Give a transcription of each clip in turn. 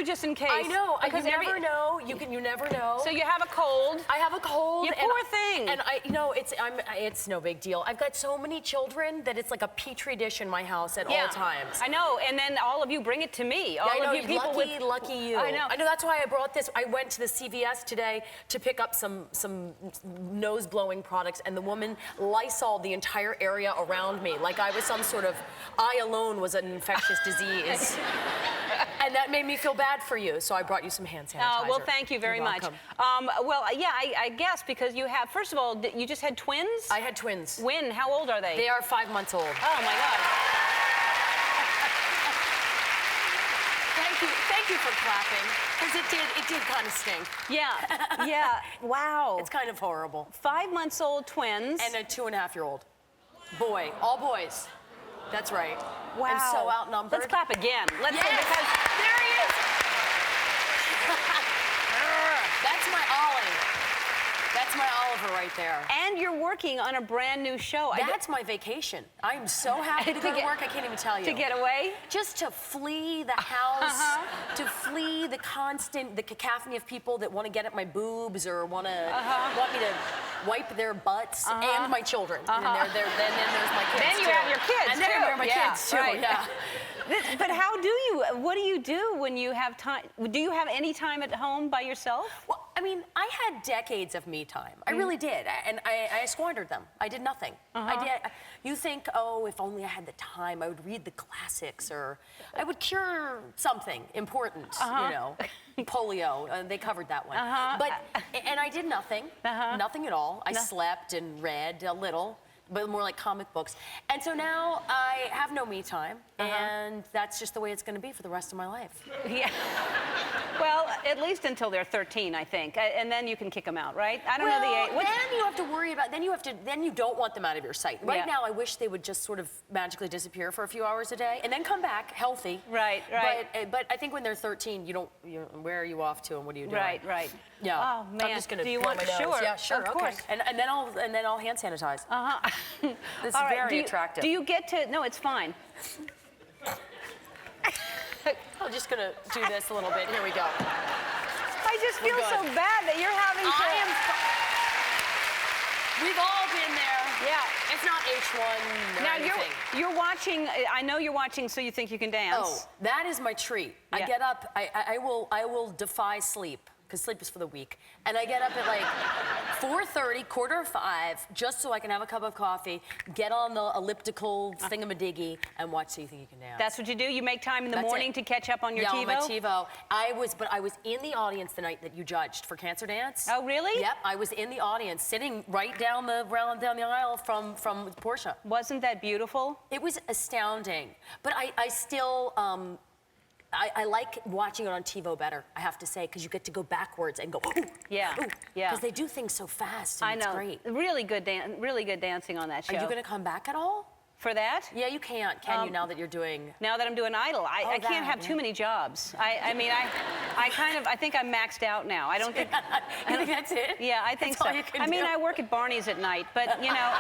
you just in case. I know. Because you never know. You never know. So you have a cold. I have a cold. You poor thing. And it's no big deal. I've got so many children that it's like a petri dish in my house at all times. I know. And then all of you bring it to me. All of you people lucky you. I know. That's why I brought this. I went to the CVS today to pick up some nose blowing products, and the woman Lysol'd the entire area around me like I was some sort of. I alone was an infectious disease. And that made me feel bad for you, so I brought you some hand sanitizer. Well, thank you very much. I guess because you have, first of all, you just had twins? I had twins. When? How old are they? They are 5 months old. Oh, my God. Thank you for clapping, because it did kind of stink. Yeah, wow. It's kind of horrible. 5 months old twins. And a 2.5-year-old boy, all boys. That's right. Wow. I'm so outnumbered. Let's clap again. Let's yes. Because there he is. That's my Ollie. That's my Oliver right there. And you're working on a brand new show. That's my vacation. I am so happy to go to work, I can't even tell you. To get away? Just to flee the house, to flee the cacophony of people that want to get at my boobs or want me to wipe their butts and my children. And then there's my kids. Then you have your kids, and then too. I have my kids, too. Right. Yeah. But what do you do when you have time? Do you have any time at home by yourself? Well, I mean, I had decades of me time. I really did. And I squandered them. I did nothing. You think, oh, if only I had the time, I would read the classics, or I would cure something important, you know, polio. They covered that one. And I did nothing. Nothing at all. I slept and read a little, but more like comic books. And so now I have no me time, and that's just the way it's going to be for the rest of my life. Yeah. Well, at least until they're 13, I think, and then you can kick them out, right? I don't know the age. Then you have to worry about. Then you don't want them out of your sight. Right now, I wish they would just sort of magically disappear for a few hours a day, and then come back healthy. Right. But I think when they're 13, you don't. Where are you off to, and what are you doing? Right. Yeah. Oh man. I'm just gonna. Do you want? Sure. Yeah, sure. Of course. Okay. And then I'll hand sanitize. This is very attractive. Do you get to? No, it's fine. I'm just gonna do this a little bit. Here we go. I just feel so bad that you're having to. We've all been there. Yeah. It's not H1 or now anything. You're watching. I know you're watching, so you think you can dance. Oh, that is my treat. Yeah. I get up. I will defy sleep, because sleep is for the weak. And I get up at like 4:30, 4:45, just so I can have a cup of coffee, get on the elliptical thingamadiggy, and watch So You Think You Can Dance. That's what you do? You make time in the morning to catch up on your TiVo? Yeah, on my TiVo. I was in the audience the night that you judged for Cancer Dance. Oh, really? Yep, I was in the audience, sitting right down the aisle from Portia. Wasn't that beautiful? It was astounding. But I still... I like watching it on TiVo better, I have to say, because you get to go backwards and go, ooh, yeah, ooh, yeah. Because they do things so fast, and I know. It's great. Really good dancing on that show. Are you going to come back at all? For that? Yeah, you can't, can you, now that you're doing... Now that I'm doing Idol. I can't have too many jobs. I mean, I think I'm maxed out now. I don't think... You think that's it? Yeah, I think that's so. All you can I mean, do? I work at Barney's at night, but, you know,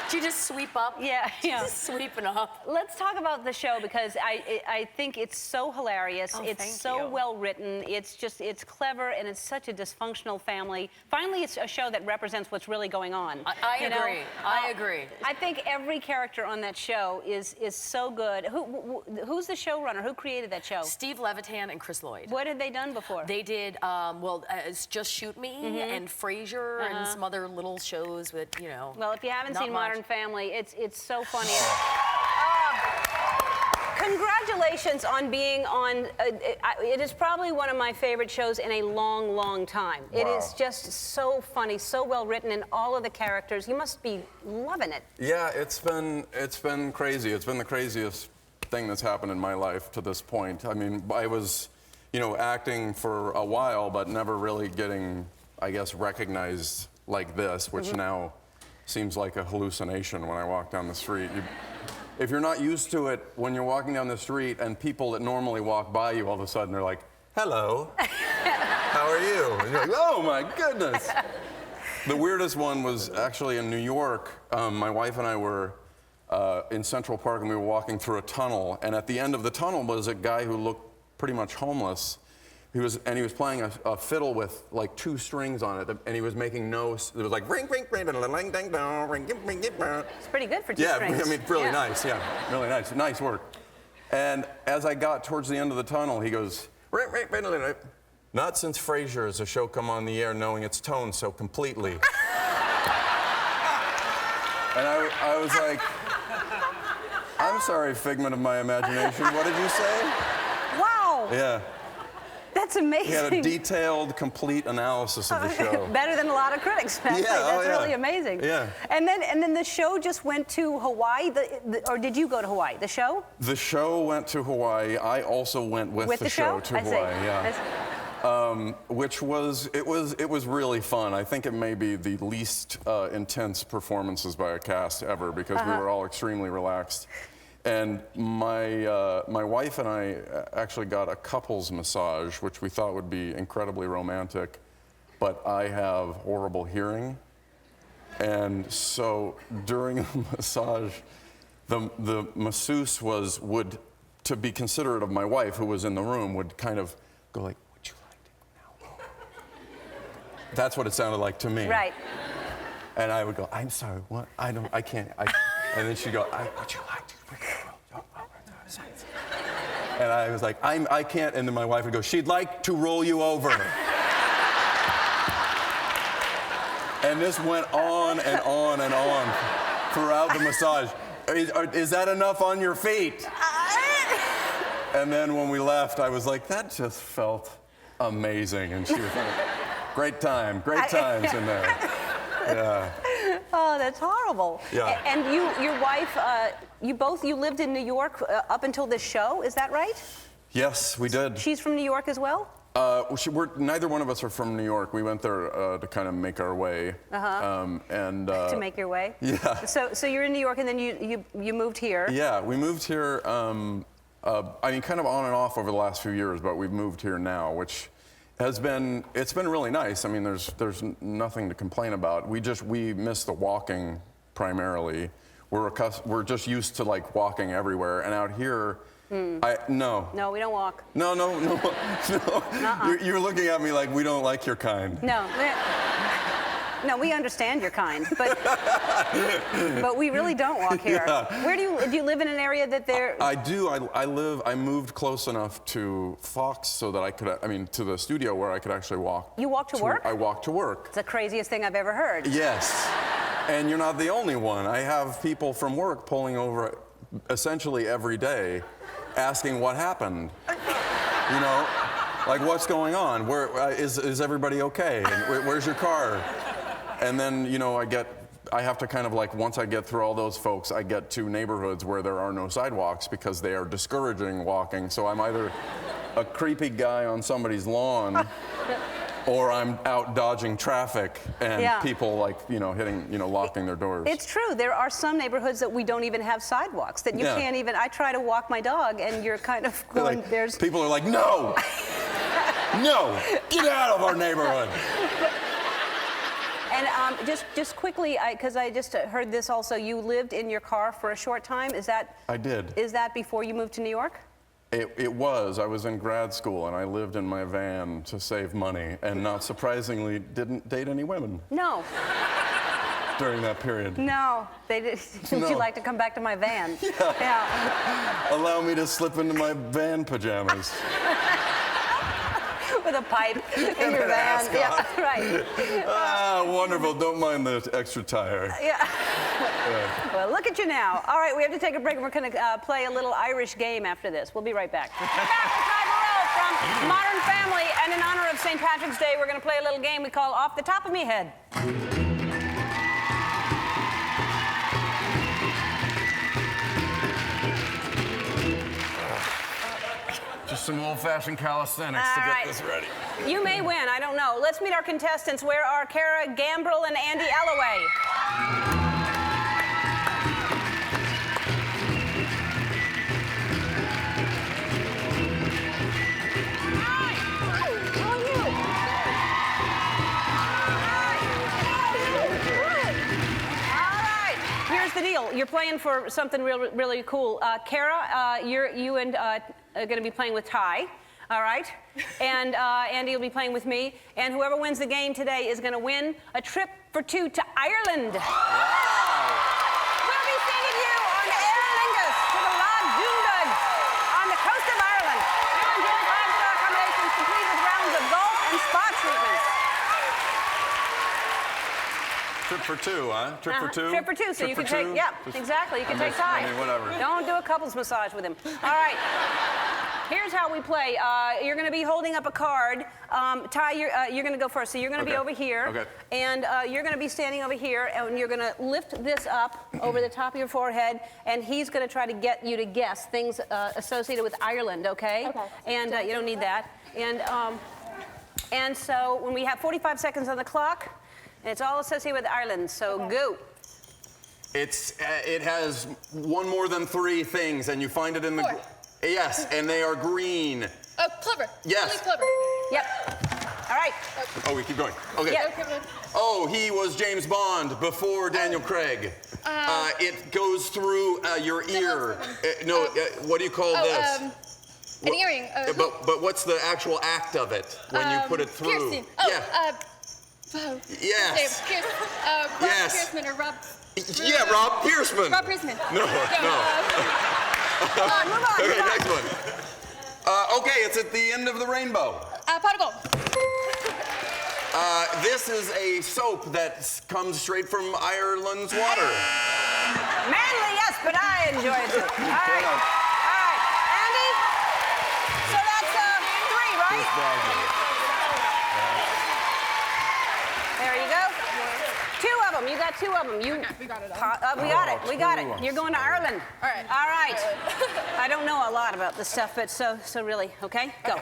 Do you just sweep up? Yeah. Just sweeping up. Let's talk about the show, because I think it's so hilarious. Oh, it's so well written. It's clever, and it's such a dysfunctional family. Finally, it's a show that represents what's really going on. I agree. I agree. I think every character on that show is so good. Who's the showrunner? Who created that show? Steve Levitan and Chris Lloyd. What had they done before? They did, it's Just Shoot Me and Frasier and some other little shows with, you know. Well, if you haven't seen Modern Family, it's so funny. Congratulations on being on, it is probably one of my favorite shows in a long, long time. Wow. It is just so funny, so well written, and all of the characters. You must be loving it. Yeah, it's been crazy. It's been the craziest thing that's happened in my life to this point. I mean, I was, you know, acting for a while, but never really getting, I guess, recognized like this, which now seems like a hallucination when I walk down the street. If you're not used to it when you're walking down the street and people that normally walk by you all of a sudden are like, hello, how are you? And you're like, oh my goodness. The weirdest one was actually in New York. My wife and I were in Central Park, and we were walking through a tunnel, and at the end of the tunnel was a guy who looked pretty much homeless. He was playing a fiddle with like 2 strings on it, and he was making notes. It was like ring, ring, ring, ding, ding, ding, ding, ring, ring, ring. It's pretty good for 2 yeah, strings. I mean, really nice. Yeah, really nice. Nice work. And as I got towards the end of the tunnel, he goes, ring, ring, ring, ring, ring. Not since Frasier has a show come on the air knowing its tone so completely. And I was like, I'm sorry, figment of my imagination. What did you say? Wow. Yeah. That's amazing. He had a detailed, complete analysis of the show. Better than a lot of critics. That's really amazing. Yeah. And then the show just went to Hawaii, or did you go to Hawaii? The show? The show went to Hawaii. I also went with the show to Hawaii. Yeah. Which was it was really fun. I think it may be the least intense performances by a cast ever because we were all extremely relaxed. And my wife and I actually got a couples massage, which we thought would be incredibly romantic, but I have horrible hearing. And so during the massage, the masseuse would, to be considerate of my wife, who was in the room, would kind of go like, would you like to now? That's what it sounded like to me. Right. And I would go, I'm sorry, what? I can't. And then she'd go, would you like to? And I was like, I can't. And then my wife would go, she'd like to roll you over. And this went on and on and on throughout the massage. Is that enough on your feet? And then when we left, I was like, that just felt amazing. And she was like, great times in there. Yeah. Oh, that's horrible. Yeah. And your wife, you lived in New York up until this show, is that right? Yes, we did. She's from New York as well? Neither one of us are from New York. We went there to kind of make our way. To make your way? Yeah. So you're in New York and then you moved here? Yeah, we moved here, I mean, kind of on and off over the last few years, but we've moved here now, which it's been really nice. I mean, there's nothing to complain about. We miss the walking primarily. We're just used to like walking everywhere, and out here, no. No, we don't walk. No. You're looking at me like we don't like your kind. No. No, we understand your kind, but we really don't walk here. Yeah. Where do you live in an area that there? I do. I moved close enough to Fox so that I could, to the studio where I could actually walk. You walk to work? I walk to work. It's the craziest thing I've ever heard. Yes. And you're not the only one. I have people from work pulling over essentially every day asking what happened. You know, like what's going on? Where is everybody okay? And where's your car? And then, you know, I have to kind of like, once I get through all those folks, I get to neighborhoods where there are no sidewalks because they are discouraging walking. So I'm either a creepy guy on somebody's lawn or I'm out dodging traffic and people like, locking their doors. It's true. There are some neighborhoods that we don't even have sidewalks, that you can't even, I try to walk my dog and you're kind of going, like, people are like, no, no, get out of our neighborhood. And just quickly, because I just heard this also, you lived in your car for a short time. Is that? I did. Is that before you moved to New York? It was. I was in grad school and I lived in my van to save money and not surprisingly didn't date any women. No. During that period. No. They did. No. Would you like to come back to my van? Yeah. Allow me to slip into my van pajamas. With a pipe in your van. Yeah, right. Ah, wonderful. Don't mind the extra tire. Yeah. Well, look at you now. All right, we have to take a break. We're going to play a little Irish game after this. We'll be right back. Back with Burrell from Modern Family, and in honor of St. Patrick's Day, we're going to play a little game we call Off the Top of Me Head. Just some old-fashioned calisthenics to get this ready. You may win. I don't know. Let's meet our contestants. Where are Kara Gambrell and Andy Alloway? The deal. You're playing for something really cool. Kara, you are going to be playing with Ty. All right? And Andy will be playing with me. And whoever wins the game today is going to win a trip for 2 to Ireland. We'll be taking you on Aer Lingus to the Loch Dungan on the coast of Ireland. You enjoy 5-star accommodations complete with rounds of golf and spa treatments. Trip for 2, huh? Trip for 2? Trip for 2, so you can take, yeah, exactly. You can take Ty. I mean, whatever. Don't do a couples massage with him. All right. Here's how we play. You're going to be holding up a card. Ty, you're going to go first. So you're going to be over here. Okay. And you're going to be standing over here, and you're going to lift this up over the top of your forehead, and he's going to try to get you to guess things associated with Ireland, okay? Okay. And you don't need that. And so when we have 45 seconds on the clock, and it's all associated with Ireland, so go. It has one more than 3 things, and you find it in the... 4. Yes, and they are green. Clever. Yes. Really clever. Yep. All right. Oh, we keep going. Okay. Yeah. Okay. Oh, he was James Bond before Daniel Craig. It goes through your ear. What do you call this? An earring. But what's the actual act of it when you put it through? Piercing. Yes. Rob Yes. Pierceman or Rob. Yeah, Rob Pierceman. Rob Pierceman. No. Move on. Okay, next one. Okay, it's at the end of the rainbow. Pot of gold. This is a soap that comes straight from Ireland's water. Manly, yes, but I enjoy it too. All right. All right. Andy? So that's 3, right? There you go. 2 of them. You got 2 of them. We got it. We got it. You're going to Ireland. All right. All right. I don't know a lot about this stuff, but so really, okay? Go.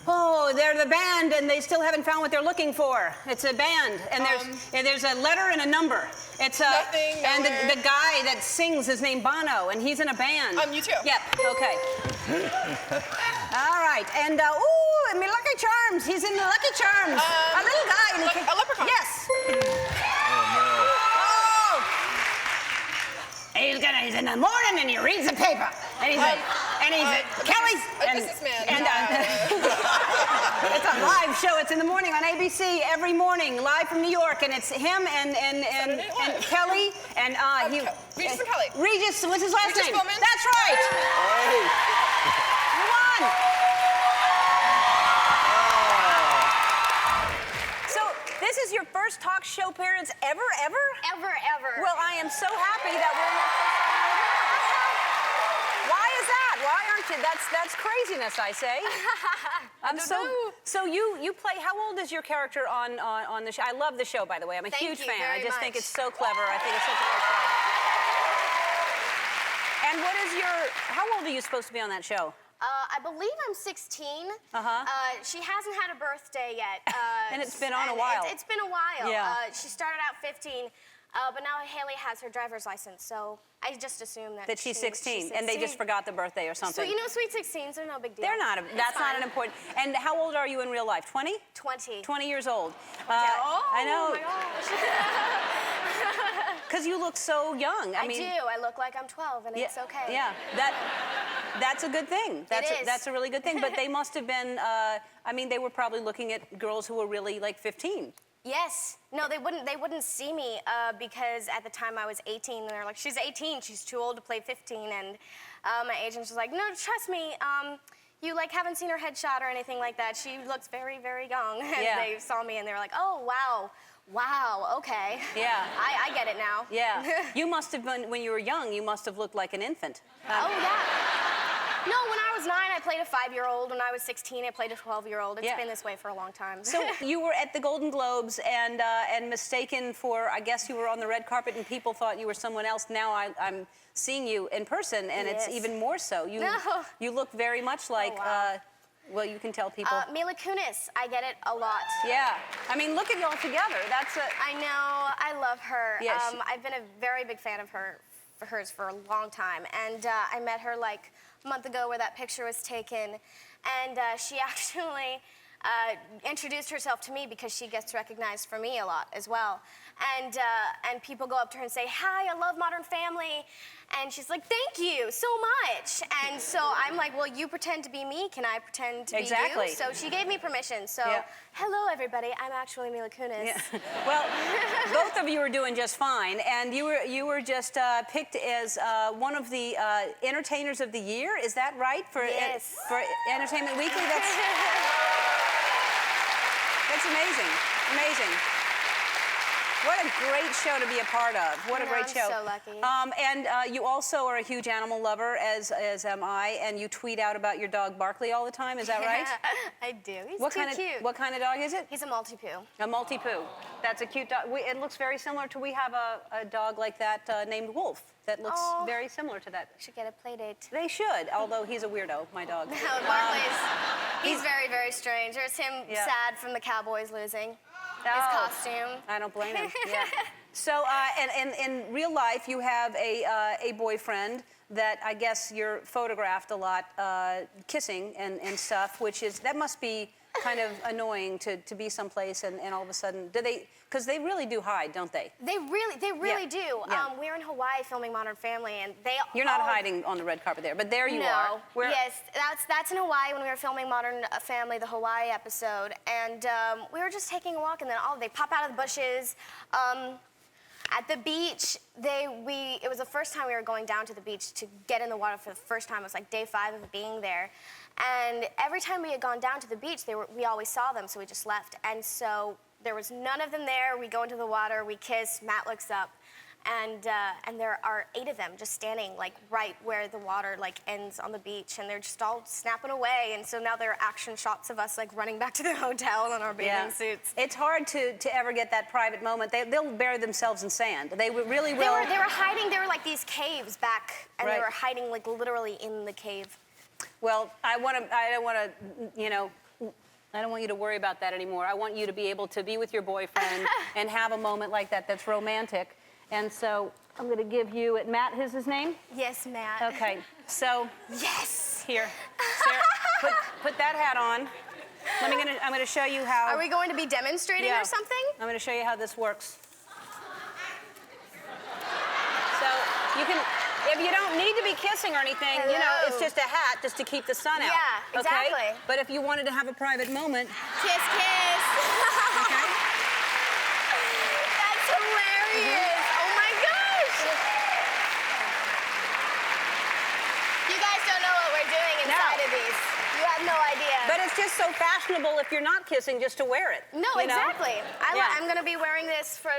Oh, they're the band, and they still haven't found what they're looking for. It's a band, and there's a letter and a number. It's Nothing, and nowhere. the guy that sings is named Bono, and he's in a band. You too. Yep. Okay. All right, and ooh, my Lucky Charms. He's in the Lucky Charms. A little guy. And a leprechaun. Yes. He's in the morning and he reads the paper. And he's Kelly's. A businessman. And it's a live show. It's in the morning on ABC every morning, live from New York, and it's him and Kelly and Regis and Kelly. Regis, what's his last Regis name? Bowman. That's right. Come on. So this is your first talk show appearance ever? Ever. Well, I am so happy that we're in your first time. Why is that? Why aren't you? That's craziness, I say. So you play. How old is your character on the show? I love the show, by the way. I'm a Thank huge you fan. I very just think much. it's so clever. I think it's such a great show. And what is how old are you supposed to be on that show? I believe I'm 16. She hasn't had a birthday yet. And it's been on a while. It's been a while. Yeah. She started out 15, but now Haley has her driver's license, so I just assume that She's 16, and they just forgot the birthday or So, something. sweet 16s are no big deal. They're not. That's not an fine. important. And how old are you in real life? 20? 20. 20 years old. I know. Oh my gosh. Because you look so young. I mean, do. I look like I'm 12, and it's okay. Yeah, that's a good thing. That's a really good thing. But they must have been. They were probably looking at girls who were really like 15. Yes. No, they wouldn't see me because at the time I was 18, and they're like, she's 18, she's too old to play 15, and my agent was like, no, trust me, you haven't seen her headshot or anything like that. She looks very, very young. And they saw me and they were like, oh, wow, okay. Yeah. I get it now. Yeah. You must have been, when you were young, you must have looked like an infant. Oh, yeah. No, when I was 9, I played a 5-year-old. When I was 16, I played a 12-year-old. It's been this way for a long time. So you were at the Golden Globes and mistaken for, I guess you were on the red carpet and people thought you were someone else. Now I'm seeing you in person and it's even more so. You look very much like, well, you can tell people. Mila Kunis, I get it a lot. Yeah. I mean, look at y'all together. I know. I love her. Yeah, I've been a very big fan of hers for a long time. And I met her like a month ago where that picture was taken. And she actually introduced herself to me because she gets recognized for me a lot as well. And people go up to her and say, "Hi, I love Modern Family." And she's like, "Thank you so much." And so I'm like, "Well, you pretend to be me. Can I pretend to be you?" So she gave me permission. So, hello, everybody. I'm actually Mila Kunis. Yeah. Well, both of you are doing just fine, and you were just picked as one of the entertainers of the year. Is that right? For Entertainment Weekly. That's amazing. Amazing. What a great show to be a part of. What a great show. I'm so lucky. And you also are a huge animal lover, as am I, and you tweet out about your dog Barkley all the time. Is that right? I do. He's cute. What kind of dog is it? He's a Maltipoo. A Maltipoo. That's a cute dog. It looks very similar to, we have a dog like that named Wolf that looks very similar to that. Should get a play date. They should, although he's a weirdo, my dog. No, Barkley's, he's very, very strange. There's him sad from the Cowboys losing. His costume. I don't blame him. Yeah. So, and in real life, you have a boyfriend that I guess you're photographed a lot, kissing and stuff, that must be kind of annoying to be someplace and all of a sudden, because they really do hide, don't they? They really do. Yeah. We're in Hawaii filming Modern Family, and You're not hiding on the red carpet there, but there you are. Yes, that's in Hawaii when we were filming Modern Family, the Hawaii episode, and we were just taking a walk, and then they pop out of the bushes. At the beach, it was the first time we were going down to the beach to get in the water for the first time. It was like day 5 of being there. And every time we had gone down to the beach, we always saw them, so we just left. And so there was none of them there. We go into the water, we kiss, Matt looks up, and there are 8 of them just standing like right where the water like ends on the beach, and they're just all snapping away. And so now there are action shots of us like running back to the hotel in our bathing suits. It's hard to ever get that private moment. They'll bury themselves in sand. They really will. They were hiding. There were like these caves back, and they were hiding like literally in the cave. Well, I don't want you to worry about that anymore. I want you to be able to be with your boyfriend and have a moment like that that's romantic. And so I'm going to give you, Matt is his name? Yes, Matt. Okay, so. Yes. Here, Sarah, put that hat on. I'm going to show you how. Are we going to be demonstrating or something? I'm going to show you how this works. So you can, if you don't need to be kissing or anything, it's just a hat just to keep the sun out. Yeah, exactly. Okay? But if you wanted to have a private moment. Kiss, kiss. Okay. That's hilarious. Oh my gosh. You guys don't know what we're doing inside of these. You have no idea. But it's just so fashionable if you're not kissing just to wear it. No, exactly. I'm going to be wearing this for,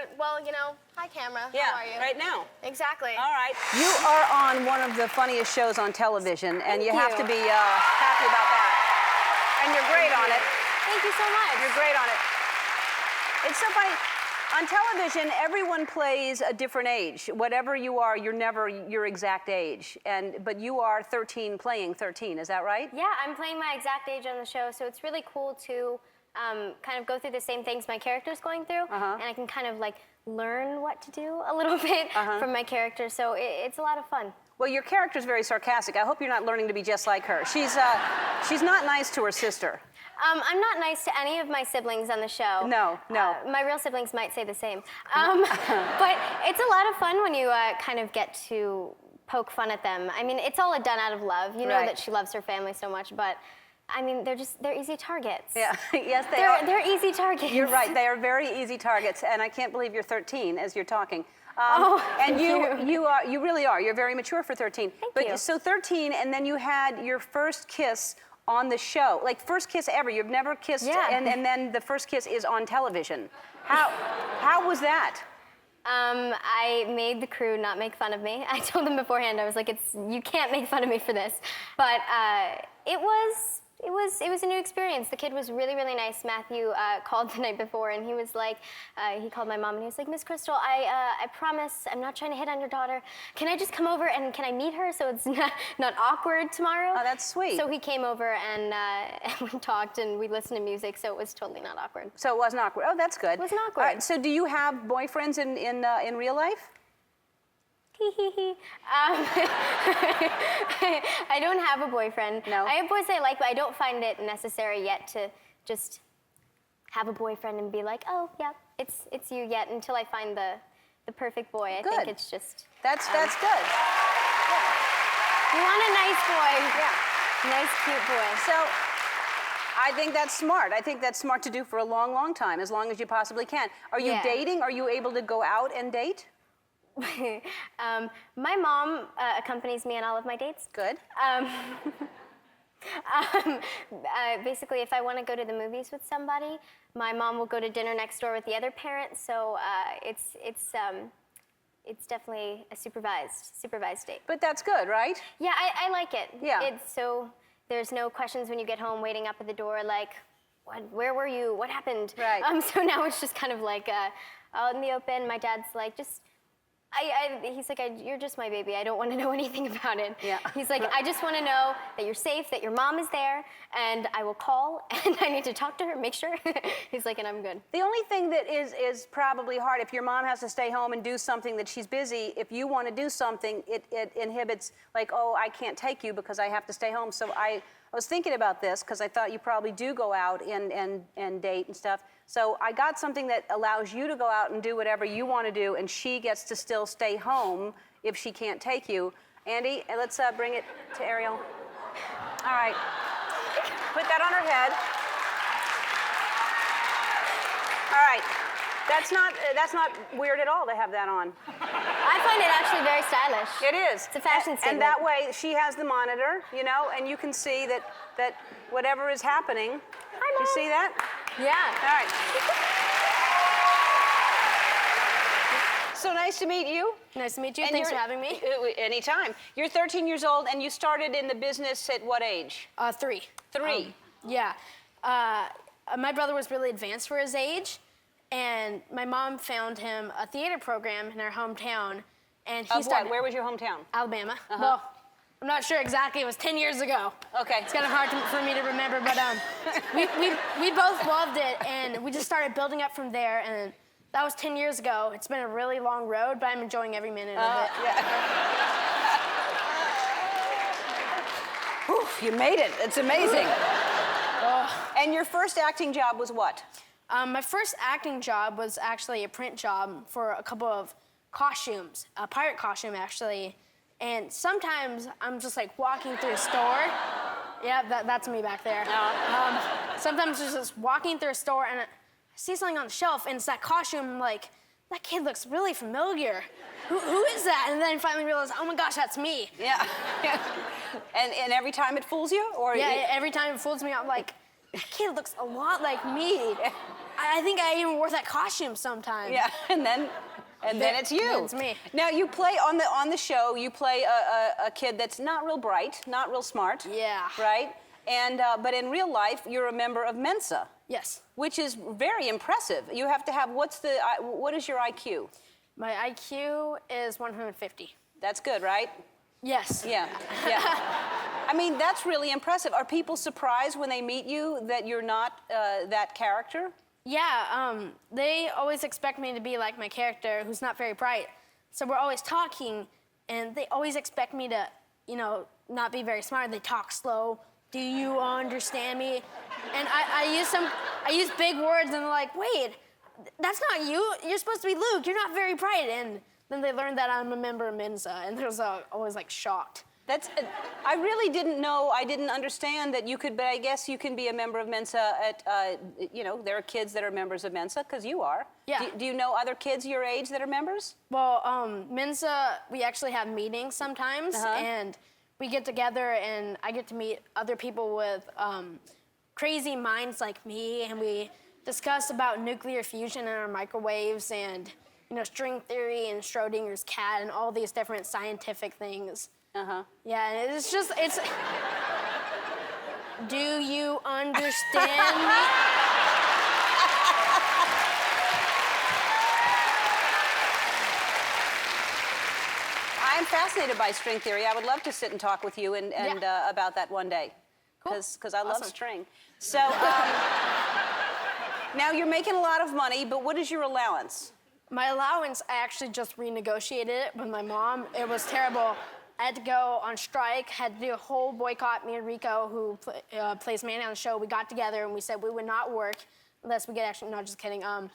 hi camera. Yeah, How are you? right now. Exactly. All right. You are on one of the funniest shows on television, and you have to be happy about that. And you're great on it. Thank you so much. You're great on it. It's so funny. On television, everyone plays a different age. Whatever you are, you're never your exact age. But you are 13 playing 13, is that right? Yeah, I'm playing my exact age on the show, so it's really cool to kind of go through the same things my character's going through, and I can kind of like learn what to do a little bit from my character, so it's a lot of fun. Well, your character's very sarcastic. I hope you're not learning to be just like her. She's not nice to her sister. I'm not nice to any of my siblings on the show. No. My real siblings might say the same. But it's a lot of fun when you kind of get to poke fun at them. I mean, it's all done out of love. You know that she loves her family so much, but I mean, they're easy targets. Yeah, yes, they are. They're easy targets. You're right. They are very easy targets, and I can't believe you're 13 as you're talking. And you really are. You're very mature for 13. Thank you. So 13, and then you had your first kiss on the show, like first kiss ever. You've never kissed, and then the first kiss is on television. How was that? I made the crew not make fun of me. I told them beforehand. I was like, you can't make fun of me for this. But it was a new experience. The kid was really, really nice. Matthew called the night before, and he was like, he called my mom, and he was like, Miss Crystal, I promise I'm not trying to hit on your daughter. Can I just come over and can I meet her so it's not awkward tomorrow? Oh, that's sweet. So he came over and we talked and we listened to music, so it was totally not awkward. So it wasn't awkward. Oh, that's good. It wasn't awkward. All right, so do you have boyfriends in real life? I don't have a boyfriend. No. I have boys I like, but I don't find it necessary yet to just have a boyfriend and be like, oh yeah, it's you yet until I find the perfect boy. I Good. think it's just That's good. you want a nice boy. Yeah. Nice, cute boy. So I think that's smart. I think that's smart to do for a long, long time, as long as you possibly can. Are you Yeah. dating? Are you able to go out and date? My mom accompanies me on all of my dates. Good. Basically, if I want to go to the movies with somebody, my mom will go to dinner next door with the other parent. So it's definitely a supervised date. But that's good, right? Yeah, I like it. Yeah. It's so there's no questions when you get home waiting up at the door like, where were you? What happened? Right. So now it's just kind of like out in the open. My dad's like, he's like, you're just my baby. I don't want to know anything about it. Yeah. He's like, I just want to know that you're safe, that your mom is there, and I will call, and I need to talk to her, make sure. He's like, and I'm good. The only thing that is probably hard, if your mom has to stay home and do something that she's busy, if you want to do something, it inhibits, like, oh, I can't take you because I have to stay home. So I was thinking about this because I thought you probably do go out and date and stuff. So I got something that allows you to go out and do whatever you want to do, and she gets to still stay home if she can't take you. Andy, let's bring it to Ariel. All right. Put that on her head. All right. That's not weird at all to have that on. I find it actually very stylish. It is. It's a fashion statement. And that way, she has the monitor, you know, and you can see that whatever is happening. Hi, Mom. You see that? Yeah. All right. So nice to meet you. Nice to meet you. And Thanks for you're- having me. Anytime. You're 13 years old, and you started in the business at what age? 3. 3. Yeah. My brother was really advanced for his age, and my mom found him a theater program in our hometown, and he Of started what? Where was your hometown? Alabama. Well, I'm not sure exactly. It was 10 years ago. Okay. It's kind of hard for me to remember, but we both loved it, and we just started building up from there, and that was 10 years ago. It's been a really long road, but I'm enjoying every minute of it. Yeah. Oof, you made it. It's amazing. And your first acting job was what? My first acting job was actually a print job for a couple of costumes, a pirate costume actually. And sometimes I'm just like walking through a store. Yeah, that's me back there. Sometimes just walking through a store and I see something on the shelf and it's that costume. I'm like, that kid looks really familiar. Who is that? And then I finally realize, oh my gosh, that's me. Yeah. And every time it fools you, or Yeah, every time it fools me, I'm like, that kid looks a lot like me. I think I even wore that costume sometime. Yeah, and then it's you. Then it's me. Now you play on the show. You play a kid that's not real bright, not real smart. Yeah. Right. And but in real life, you're a member of Mensa. Yes. Which is very impressive. You have to have what is your IQ? My IQ is 150. That's good, right? Yes. Yeah. Yeah. I mean, that's really impressive. Are people surprised when they meet you that you're not that character? Yeah, they always expect me to be like my character, who's not very bright. So we're always talking, and they always expect me to, not be very smart. They talk slow. Do you understand me? And I use big words, and they're like, wait, that's not you. You're supposed to be Luke. You're not very bright. And then they learn that I'm a member of Mensa, and they're always like shocked. I really didn't know, I didn't understand that you could, but I guess you can be a member of Mensa at, there are kids that are members of Mensa, because you are. Yeah. Do you know other kids your age that are members? Well, Mensa, we actually have meetings sometimes, and we get together, and I get to meet other people with crazy minds like me, and we discuss about nuclear fusion in our microwaves, and string theory and Schrodinger's cat, and all these different scientific things. Yeah, and it's do you understand me? I'm fascinated by string theory. I would love to sit and talk with you and about that one day, because I love string. So now you're making a lot of money, but what is your allowance? My allowance, I actually just renegotiated it with my mom. It was terrible. I had to go on strike, had to do a whole boycott. Me and Rico, who plays Manny on the show, we got together and we said we would not work unless we get actually, no, just kidding. I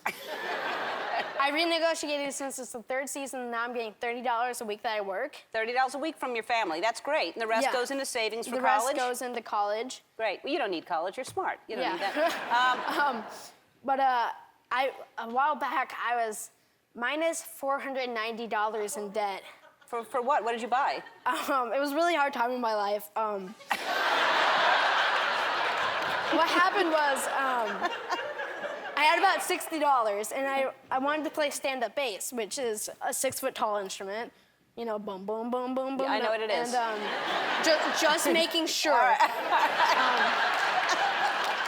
renegotiated since it's the third season, and now I'm getting $30 a week that I work. $30 a week from your family. That's great. And the rest goes into savings for the college? The rest goes into college. Great. Well, you don't need college. You're smart. You don't need that. But a while back, I was minus $490 in debt. For what? What did you buy? It was a really hard time in my life. What happened was, I had about $60, and I wanted to play stand-up bass, which is a 6-foot-tall instrument. You know, boom, boom, boom, boom, boom. Yeah, I know what it is. And just making sure.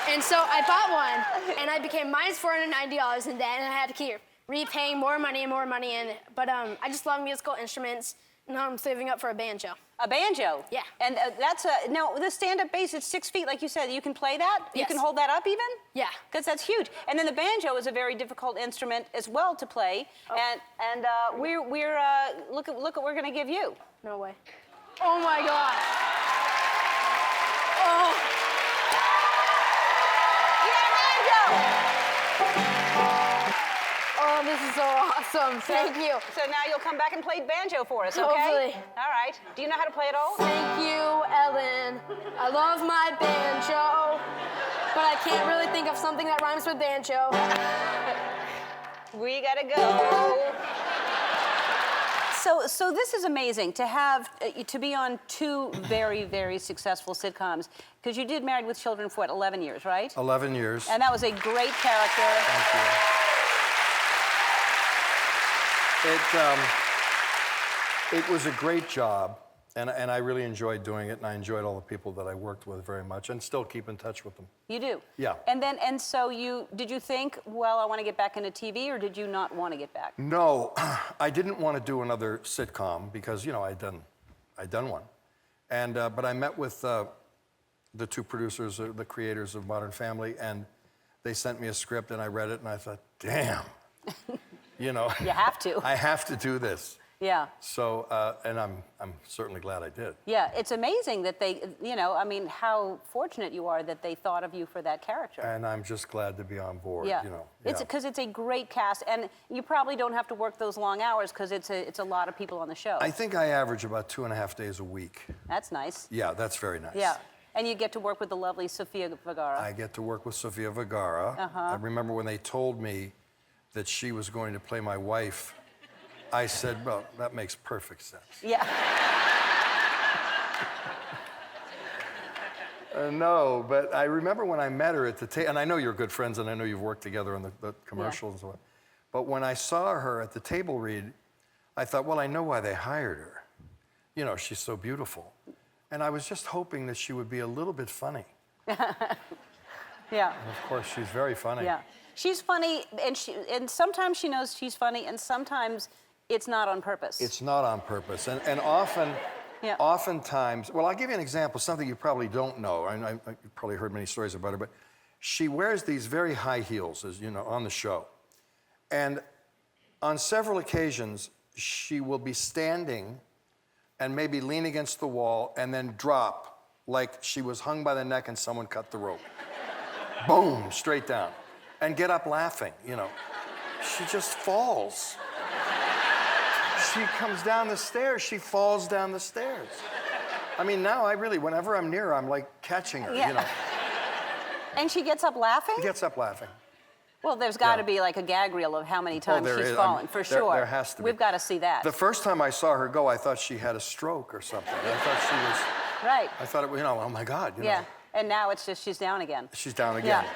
And so I bought one, and I became minus $490 in debt, and I had to keep repaying more money and more money. But I just love musical instruments, and now I'm saving up for a banjo. A banjo? Yeah. And that's now the stand-up bass, it's 6 feet, like you said. You can play that? You Yes. can hold that up even? Yeah. Because that's huge. And then the banjo is a very difficult instrument as well to play. Oh. And we're look at what we're going to give you. No way. Oh my God. Oh. Oh, this is so awesome. Thank you. So now you'll come back and play banjo for us, okay? Hopefully. All right. Do you know how to play it all? Thank you, Ellen. I love my banjo, but I can't really think of something that rhymes with banjo. We gotta go. So this is amazing to have to be on 2 very, very successful sitcoms, because you did Married with Children for what, 11 years, right? 11 years. And that was a great character. Thank you. It was a great job, and I really enjoyed doing it, and I enjoyed all the people that I worked with very much, and still keep in touch with them. You do? Yeah. And so did you think, well, I want to get back into TV, or did you not want to get back? No, I didn't want to do another sitcom because, you know, I'd done one. And, but I met with the 2 producers, the creators of Modern Family, and they sent me a script, and I read it, and I thought, damn, you know. You have to. I have to do this. Yeah. So, and I'm certainly glad I did. Yeah, it's amazing that they, you know, I mean, how fortunate you are that they thought of you for that character. And I'm just glad to be on board, Yeah. you know. It's because it's a great cast, and you probably don't have to work those long hours because it's a lot of people on the show. I think I average about 2.5 days a week. That's nice. Yeah, that's very nice. Yeah. And you get to work with the lovely Sofia Vergara. I get to work with Sofia Vergara. I remember when they told me that she was going to play my wife, I said, well, that makes perfect sense. Yeah. No, but I remember when I met her at the table, and I know you're good friends, and I know you've worked together on the commercials and so on. But when I saw her at the table read, I thought, well, I know why they hired her. You know, she's so beautiful. And I was just hoping that she would be a little bit funny. Yeah. And of course, she's very funny. Yeah. She's funny, and sometimes she knows she's funny, and sometimes it's not on purpose. It's not on purpose. And often, oftentimes, well, I'll give you an example, something you probably don't know. You've probably heard many stories about her, but she wears these very high heels, as you know, on the show. And on several occasions, she will be standing and maybe lean against the wall and then drop like she was hung by the neck and someone cut the rope. Boom, straight down. And get up laughing, you know. She just falls. She comes down the stairs, she falls down the stairs. I mean, now I really, whenever I'm near her, I'm like catching her, you know. And she gets up laughing? Gets up laughing. Well, there's got to be like a gag reel of how many times there she's is. fallen, for sure. There has to be. We've got to see that. The first time I saw her go, I thought she had a stroke or something. I thought she was, Right. I thought it was, you know, oh my God, you know. Yeah. And now it's just she's down again. She's down again. Yeah.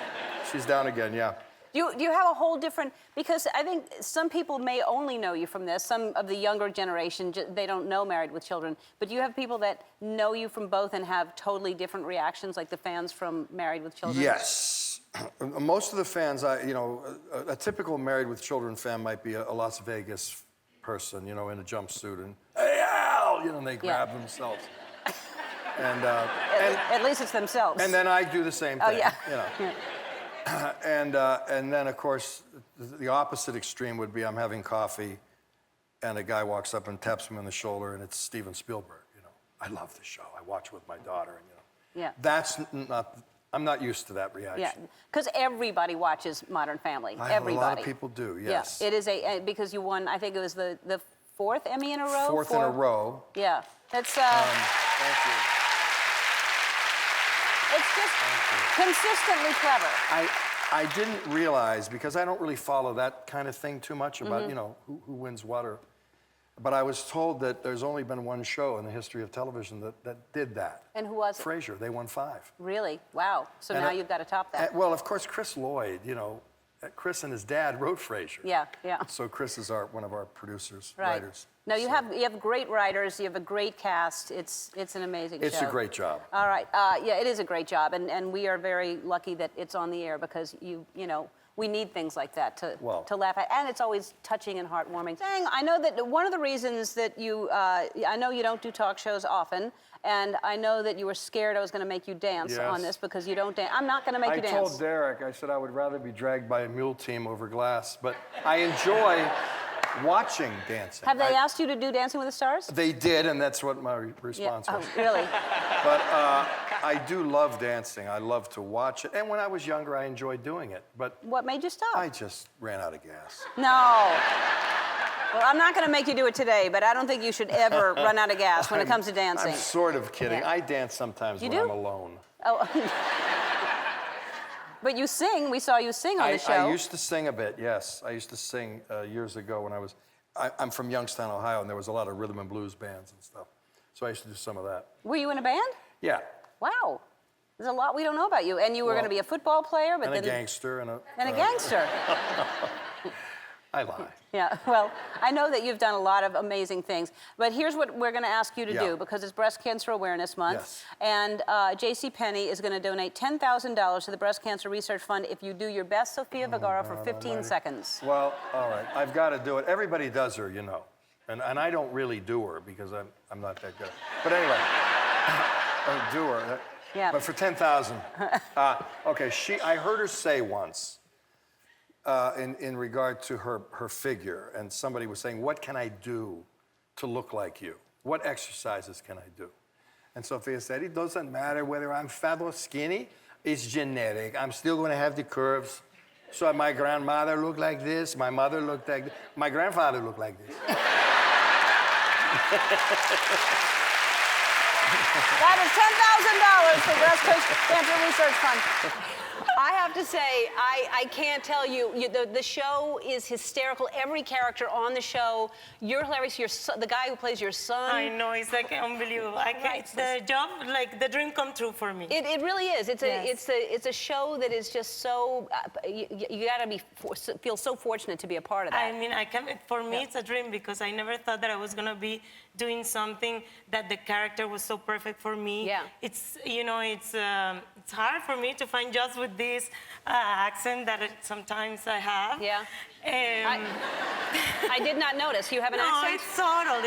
She's down again, yeah. Do you have a whole different, because I think some people may only know you from this, some of the younger generation, they don't know Married with Children, but you have people that know you from both and have totally different reactions, like the fans from Married with Children? Yes. Most of the fans, you know, a typical Married with Children fan might be a Las Vegas person, you know, in a jumpsuit and, hey, Al, you know, and they grab themselves. And at least it's themselves. And then I do the same thing. Oh, yeah. You know. Yeah. And then, of course, the opposite extreme would be I'm having coffee, and a guy walks up and taps me on the shoulder, and it's Steven Spielberg. I love the show. I watch with my daughter, and Yeah. that's not. I'm not used to that reaction. Yeah, because everybody watches Modern Family. A Everybody. lot of people do. Yes. Yeah, it is because you won. I think it was the fourth Emmy in a row. Fourth in a row. Yeah, that's. Thank you. It's just consistently clever. I didn't realize, because I don't really follow that kind of thing too much about, who wins what or. But I was told that there's only been one show in the history of television that did that. And who was it? Frasier. They won 5. Really? Wow. So now you've got to top that. Well, of course, Chris Lloyd, Chris and his dad wrote Frasier. Yeah, yeah. So Chris is one of our producers, Right. writers. No, you have great writers. You have a great cast. It's an amazing show. It's a great job. All right. Yeah, it is a great job, and we are very lucky that it's on the air because we need things like that to laugh at, and it's always touching and heartwarming. I know that one of the reasons that I know you don't do talk shows often, and I know that you were scared I was going to make you dance on this because you don't dance. I'm not going to make you dance. I told Derek, I said I would rather be dragged by a mule team over glass, but I enjoy watching dancing. Have they asked you to do Dancing with the Stars? They did, and that's what my response was. Oh, really? But I do love dancing. I love to watch it. And when I was younger, I enjoyed doing it. But what made you stop? I just ran out of gas. No. Well, I'm not going to make you do it today, but I don't think you should ever run out of gas when it comes to dancing. I'm sort of kidding. Yeah. I dance sometimes when I'm alone. Oh. But you sing. We saw you sing on the show. I used to sing a bit, yes. I used to sing years ago when I'm from Youngstown, Ohio, and there was a lot of rhythm and blues bands and stuff. So I used to do some of that. Were you in a band? Yeah. Wow. There's a lot we don't know about you. And you were going to be a football player, but and a gangster. And a gangster. I lie. Yeah, well, I know that you've done a lot of amazing things, but here's what we're going to ask you to do, because it's Breast Cancer Awareness Month, and JCPenney is going to donate $10,000 to the Breast Cancer Research Fund if you do your best Sofia Vergara for 15 seconds. Well, all right, I've got to do it. Everybody does her, and I don't really do her because I'm not that good. But anyway, I do her. Yeah. But for 10,000, okay. I heard her say once. In regard to her figure, and somebody was saying, what can I do to look like you? What exercises can I do? And Sofia said, it doesn't matter whether I'm fat or skinny, it's genetic. I'm still going to have the curves. So my grandmother looked like this, my mother looked like this, my grandfather looked like this. That is $10,000 for Breast Cancer Research Fund. I have to say, I can't tell you, the show is hysterical. Every character on the show, you're hilarious. The guy who plays your son. I know, it's like unbelievable. It's the job, like the dream come true for me. It really is. It's a show that is just so. You got to feel so fortunate to be a part of that. I mean, for me, it's a dream because I never thought that I was gonna be doing something that the character was so perfect for me. Yeah. It's it's hard for me to find jobs with this accent that sometimes I have. Yeah. I did not notice. You have an accent? It's subtle.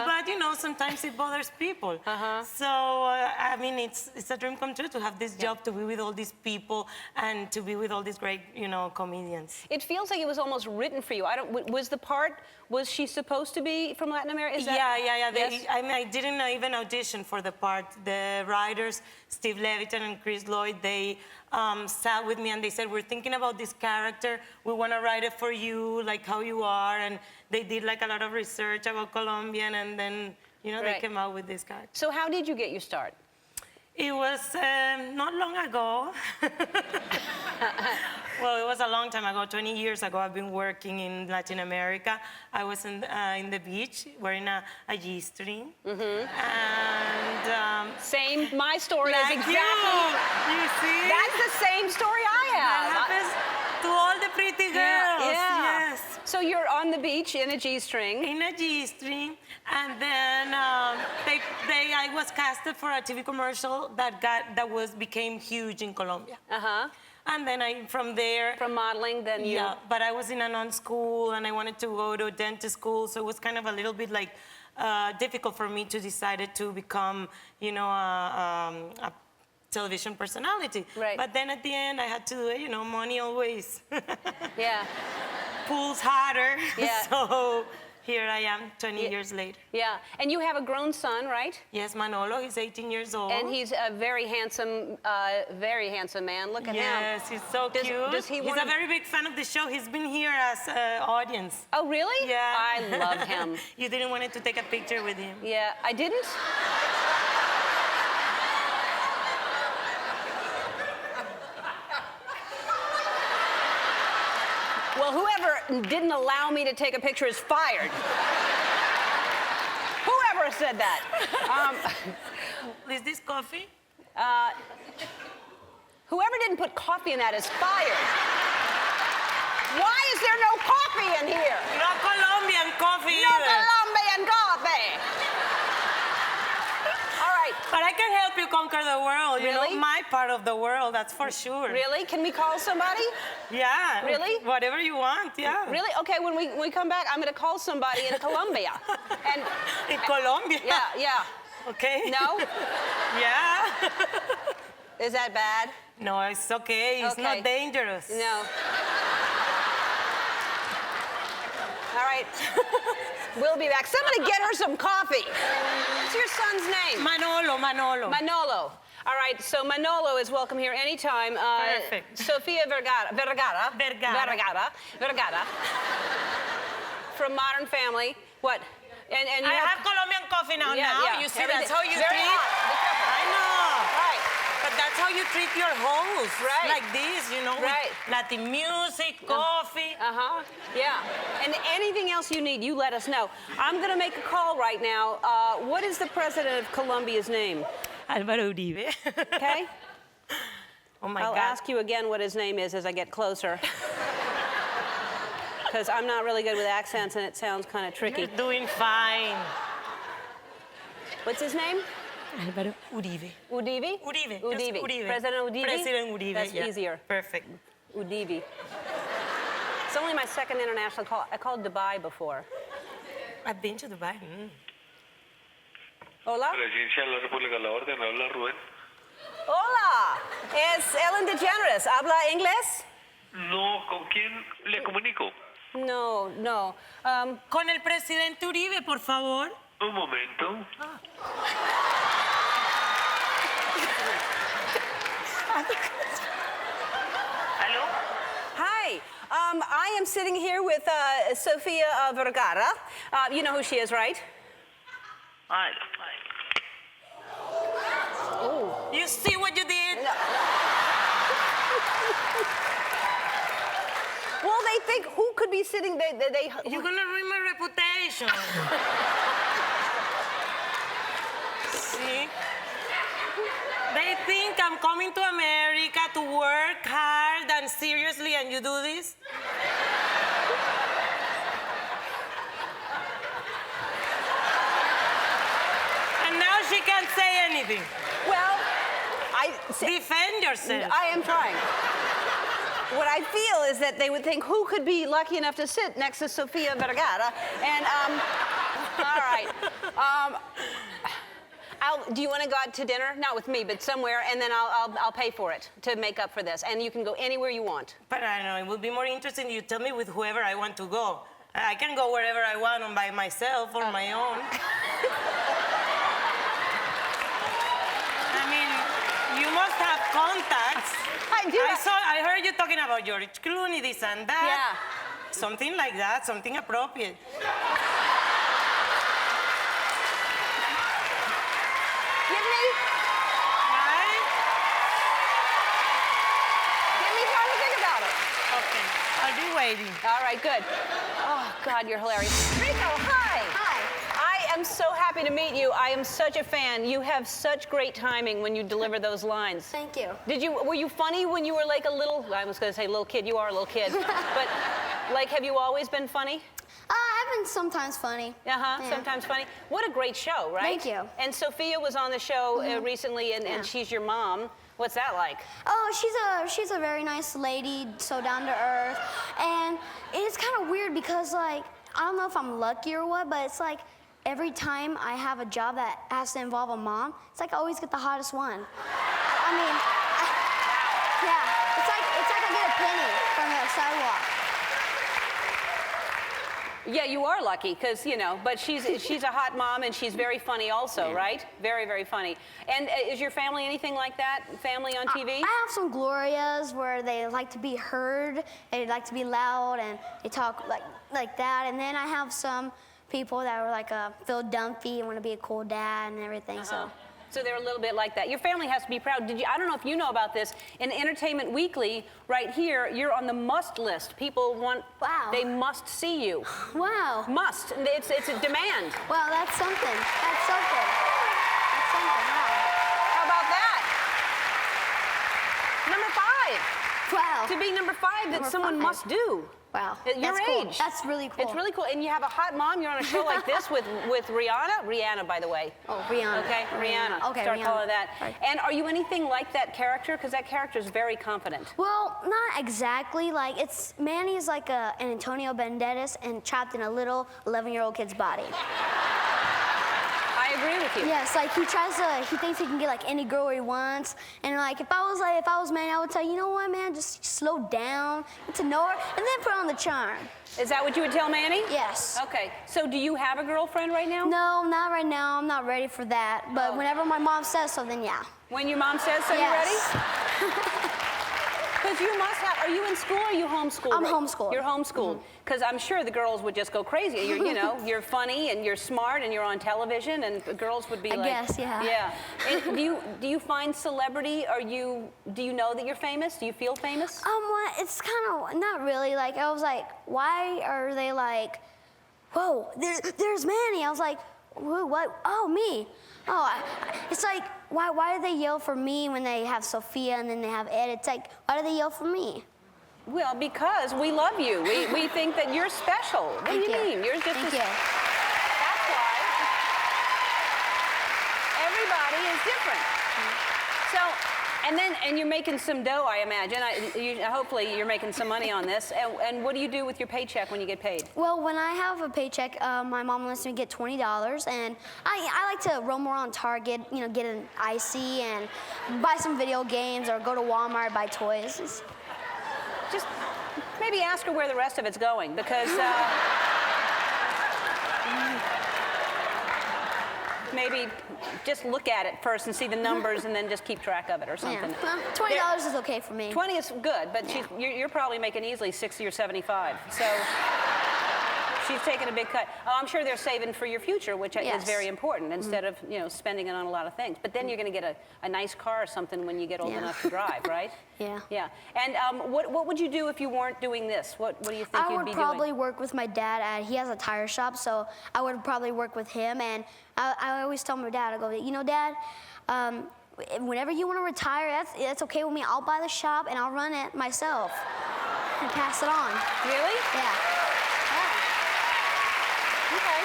But sometimes it bothers people. So I mean, it's a dream come true to have this job, to be with all these people, and to be with all these great, comedians. It feels like it was almost written for you. Was she supposed to be from Latin America? Yeah. Yes? I didn't even audition for the part. The writers, Steve Levitan and Chris Lloyd, they sat with me and they said, we're thinking about this character. We want to write it for you, like how you are. And they did like a lot of research about Colombian, and then, they came out with this character. So how did you get your start? It was not long ago. Well, it was a long time ago, 20 years ago. I've been working in Latin America. I was in the beach wearing a G-string. And same, my story like is exactly. You see? That's the same story I have. That happens to all the pretty girls. Yeah. Yes. So you're on the beach in a G-string. In a G-string, and then I was casted for a TV commercial that became huge in Colombia. And then from there... From modeling, then you... Yeah, but I was in a non-school, and I wanted to go to a dentist school, so it was kind of a little bit like difficult for me to decide to become, a television personality. Right. But then at the end, I had to do it, money always. Yeah. Pulls harder. Yeah. So here I am 20 years later. Yeah, and you have a grown son, right? Yes, Manolo, he's 18 years old. And he's a very handsome man. Look at him. Yes, he's so cute. Does he he's wanna... a very big fan of the show. He's been here as audience. Oh, really? Yeah. I love him. You didn't want to take a picture with him. Yeah, I didn't? Well, whoever didn't allow me to take a picture is fired. Whoever said that. Is this coffee? Whoever didn't put coffee in that is fired. Why is there no coffee in here? No Colombian coffee No either. Colombian coffee. All right. But I can help you conquer the world. You Really? know, my part of the world, that's for sure. Really? Can we call somebody? Yeah. Really? Whatever you want, yeah. Really? Okay, when we come back, I'm going to call somebody in Colombia. And In Colombia? yeah. Okay. No? Yeah. Is that bad? No, it's okay. It's Okay. not dangerous. No. All right. We'll be back. Somebody get her some coffee. What's your son's name? Manolo. Manolo. All right, so Manolo is welcome here anytime. Perfect. Sofia Vergara. From Modern Family. What? And you I have Colombian coffee now. Yeah. You see, Everything- that's how you very treat. hot. Be careful. I know. Right. But that's how you treat your host. Right. Like this, you know, Right. with Latin music, coffee. Uh-huh. Yeah. And anything else you need, you let us know. I'm going to make a call right now. What is the president of Colombia's name? Álvaro Uribe. Okay? Oh my I'll God. ask you again what his name is as I get closer. Because I'm not really good with accents and it sounds kind of tricky. You're doing fine. What's his name? Álvaro Uribe. Uribe? Uribe. Uribe. Just Uribe. President Uribe? President Uribe. That's yeah. easier. Perfect. Uribe. It's only my second international call. I called Dubai before. I've been to Dubai. Hola? Presidencia de la República, la orden, habla Rubén. Hola. Es Ellen DeGeneres. ¿Habla inglés? No, ¿con quién le comunico? No. Con el presidente Uribe, por favor. Un momento. ¿Aló? Hi. I am sitting here with Sofia Vergara. You know who she is, right? Ay, You see what you did? Well, they think who could be sitting there? You're gonna ruin my reputation. See? They think I'm coming to America to work hard and seriously, and you do this? And now she can't say anything. Well, Defend yourself. I am trying. What I feel is that they would think who could be lucky enough to sit next to Sofia Vergara, and all right. Do you want to go out to dinner? Not with me, but somewhere, and then I'll pay for it to make up for this, and you can go anywhere you want. But I don't know, it would be more interesting you tell me with whoever I want to go. I can go wherever I want on by myself or my own. I mean, you must have contacts. I do. I heard you talking about George Clooney, this and that. Yeah. Something like that, something appropriate. Give me time to think about it. Okay, I'll be waiting. All right, good. Oh, God, you're hilarious. Rico, hi. Hi. I am so happy to meet you. I am such a fan. You have such great timing when you deliver those lines. Thank you. Were you funny when you were like a little, I was going to say little kid, you are a little kid. But like, have you always been funny? I've been sometimes funny. Uh-huh, Yeah. sometimes funny. What a great show, right? Thank you. And Sophia was on the show recently, and she's your mom. What's that like? Oh, she's a very nice lady, so down to earth. And it's kind of weird because, like, I don't know if I'm lucky or what, but it's like every time I have a job that has to involve a mom, it's like I always get the hottest one. I mean, it's like I get a penny from the sidewalk. Yeah, you are lucky, because, you know, but she's a hot mom, and she's very funny also, right? Very, very funny. And is your family anything like that? Family on TV? I have some Glorias where they like to be heard, they like to be loud, and they talk like that. And then I have some people that are like Phil Dunphy and want to be a cool dad and everything. So they're a little bit like that. Your family has to be proud. I don't know if you know about this. In Entertainment Weekly, right here, you're on the must list. People want, they must see you. Wow. Must. It's a demand. Well, that's something. That's something. That's something. Wow. How about that? Number 5. Wow. To be number 5 that someone must do. Wow. At your That's age. cool. That's really cool. It's really cool. And you have a hot mom. You're on a show like this with Rihanna. Rihanna, by the way. Oh, Rihanna. Okay, Rihanna. Okay, Start Rihanna. calling that. Right. And are you anything like that character? Because that character is very confident. Well, not exactly. Like, Manny is like an Antonio Banderas and trapped in a little 11-year-old kid's body. I agree with you. Yes, like he thinks he can get like any girl he wants. And like if I was Manny, I would tell you know what, man, just slow down, get to know her, and then put on the charm. Is that what you would tell Manny? Yes. Okay. So do you have a girlfriend right now? No, not right now. I'm not ready for that. But whenever my mom says so, then yeah. When your mom says so, Yes. you're ready? Because you must have. Are you in school or are you homeschooled? I'm homeschooled. You're homeschooled. Because I'm sure the girls would just go crazy. You're, you know, you're funny and you're smart and you're on television, and the girls would be I like. guess, yeah. Yeah. And do you find celebrity? Do you know that you're famous? Do you feel famous? Well, it's kind of not really. Like I was like, why are they like, whoa, there's Manny. I was like, who, what? Oh, me. Oh, it's like, why do they yell for me when they have Sofia and then they have Ed? It's like, why do they yell for me? Well, because we love you. We think that you're special. What do you mean? You're just Thank as, you. That's why. Everybody is different. So, and you're making some dough, I imagine. Hopefully you're making some money on this. And what do you do with your paycheck when you get paid? Well, when I have a paycheck, my mom lets me get $20, and I like to roam around Target, you know, get an icy and buy some video games or go to Walmart, buy toys. Just maybe ask her where the rest of it's going, because maybe just look at it first and see the numbers and then just keep track of it or something. Yeah. Well, $20 is okay for me. 20 is good, but you're probably making easily 60 or 75. So she's taking a big cut. Oh, I'm sure they're saving for your future, which is very important, instead of spending it on a lot of things. But then you're going to get a nice car or something when you get old enough to drive, right? Yeah. Yeah. And what would you do if you weren't doing this? What do you think you'd be doing? I would probably work with my dad. He has a tire shop, so I would probably work with him. And I always tell my dad, I go, you know, Dad, whenever you want to retire, that's okay with me. I'll buy the shop and I'll run it myself and pass it on. Really? Yeah. Okay.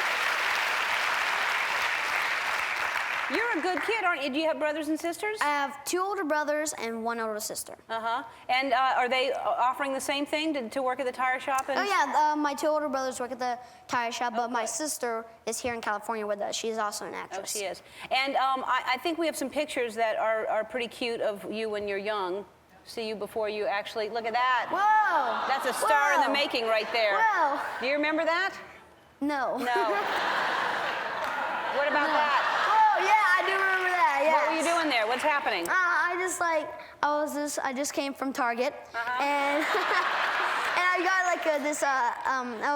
You're a good kid, aren't you? Do you have brothers and sisters? I have 2 older brothers and 1 older sister. Uh-huh. And are they offering the same thing to work at the tire shop? And... Oh, yeah. My 2 older brothers work at the tire shop, but my sister is here in California with us. She's also an actress. Oh, she is. And I think we have some pictures that are pretty cute of you when you're young. See you before you actually... Look at that. Whoa! That's a star in the making right there. Whoa! Do you remember that? No. No. What about that? Oh, yeah, I do remember that, yeah. What were you doing there? What's happening? I just came from Target, and and I got like that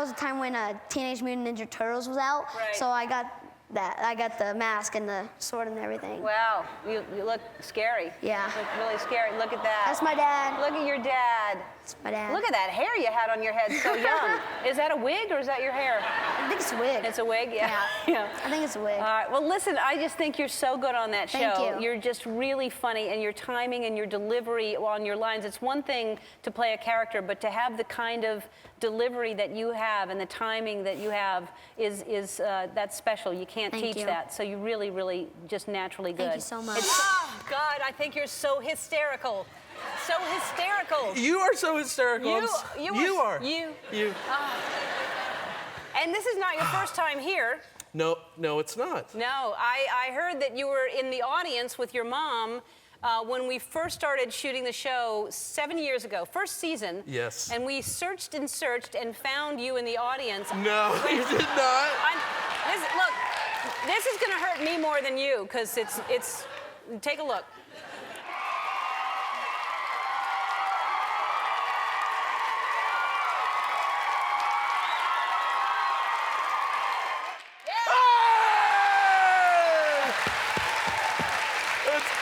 was a time when Teenage Mutant Ninja Turtles was out, so I got that. I got the mask and the sword and everything. Wow, you look scary. Yeah. You look really scary. Look at that. That's my dad. Look at your dad. That's my dad. Look at that hair you had on your head so young. Is that a wig or is that your hair? I think it's a wig. It's a wig, yeah. Yeah. I think it's a wig. All right. Well, listen, I just think you're so good on that show. Thank you. You're just really funny, and your timing and your delivery on your lines. It's one thing to play a character, but to have the kind of delivery that you have and the timing that you have is that's special. You can't teach that. So you're really, really just naturally good. Thank you so much. Oh, God, I think you're so hysterical. So hysterical. You are so hysterical. You are. You. Oh. And this is not your first time here. No, it's not. No, I heard that you were in the audience with your mom when we first started shooting the show 7 years ago, first season. Yes. And we searched and searched and found you in the audience. No, you did not. Look, this is going to hurt me more than you, because it's. Take a look.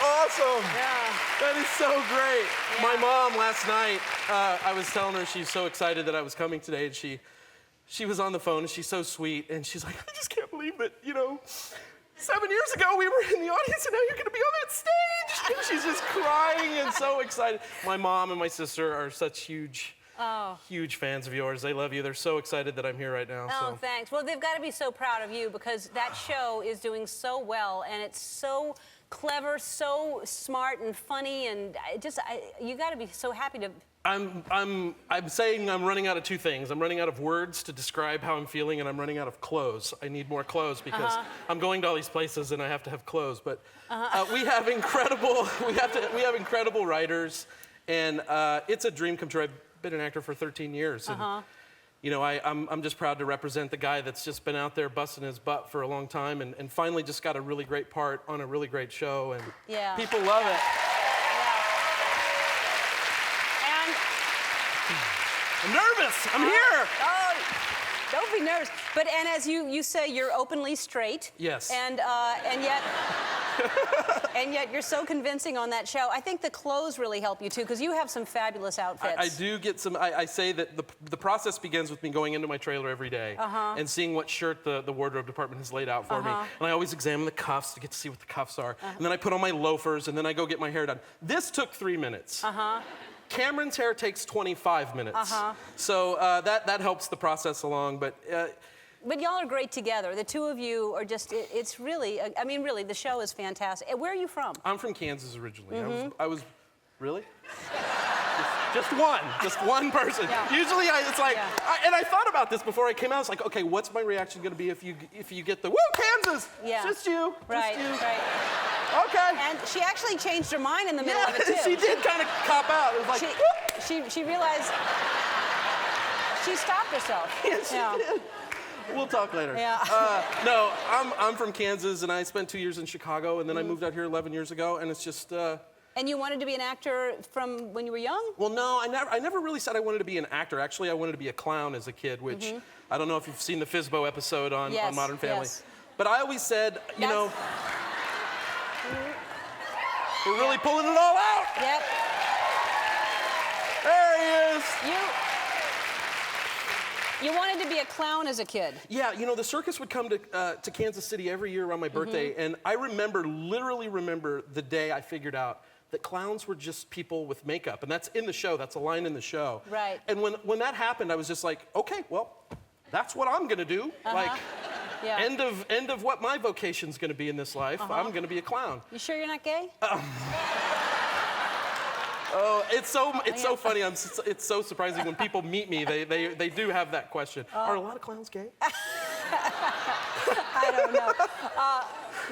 Awesome. Yeah. That is so great. Yeah. My mom last night, I was telling her she's so excited that I was coming today, and she was on the phone, and she's so sweet, and she's like, I just can't believe that, 7 years ago we were in the audience, and now you're going to be on that stage. And she's just crying and so excited. My mom and my sister are such huge fans of yours. They love you. They're so excited that I'm here right now. Oh, thanks. Well, they've got to be so proud of you, because that show is doing so well, and it's so clever, so smart and funny, and you got to be so happy to. I'm saying I'm running out of two things. I'm running out of words to describe how I'm feeling, and I'm running out of clothes. I need more clothes because I'm going to all these places and I have to have clothes. But we have incredible writers, and it's a dream come true. I've been an actor for 13 years. And, I'm just proud to represent the guy that's just been out there busting his butt for a long time, and finally just got a really great part on a really great show, and people love it. I'm nervous. I'm here. Oh, don't be nervous. And as you say, you're openly straight. Yes. And yet you're so convincing on that show. I think the clothes really help you too, because you have some fabulous outfits. I do get some. I say that the process begins with me going into my trailer every day and seeing what shirt the wardrobe department has laid out for me. And I always examine the cuffs to get to see what the cuffs are. And then I put on my loafers, and then I go get my hair done. This took 3 minutes. Cameron's hair takes 25 minutes. So that helps the process along, but y'all are great together. The two of you are just, it's really, really, the show is fantastic. Where are you from? I'm from Kansas originally. I was really? Just one person. Yeah. Usually it's like, and I thought about this before I came out. It's like, okay, what's my reaction going to be if you get the, woo, Kansas, just you, right, just you. Right. Okay. And she actually changed her mind in the middle of it too. She did kind of cop out. It was like, she realized, she stopped herself. Yes, she did. We'll talk later. Yeah. No, I'm from Kansas, and I spent 2 years in Chicago, and then I moved out here 11 years ago, and it's just. And you wanted to be an actor from when you were young? Well, no, I never really said I wanted to be an actor. Actually, I wanted to be a clown as a kid, which I don't know if you've seen the Fizbo episode on Modern Family. Yes. But I always said, we're really pulling it all out. Yep. There he is. You wanted to be a clown as a kid. Yeah, the circus would come to Kansas City every year around my birthday, and I literally remember the day I figured out that clowns were just people with makeup, and that's in the show. That's a line in the show. Right. And when that happened, I was just like, okay, well, that's what I'm gonna do. Like, end of what my vocation's gonna be in this life. I'm gonna be a clown. You sure you're not gay? Oh, it's so funny. It's so surprising when people meet me. They do have that question. Are a lot of clowns gay? I don't know.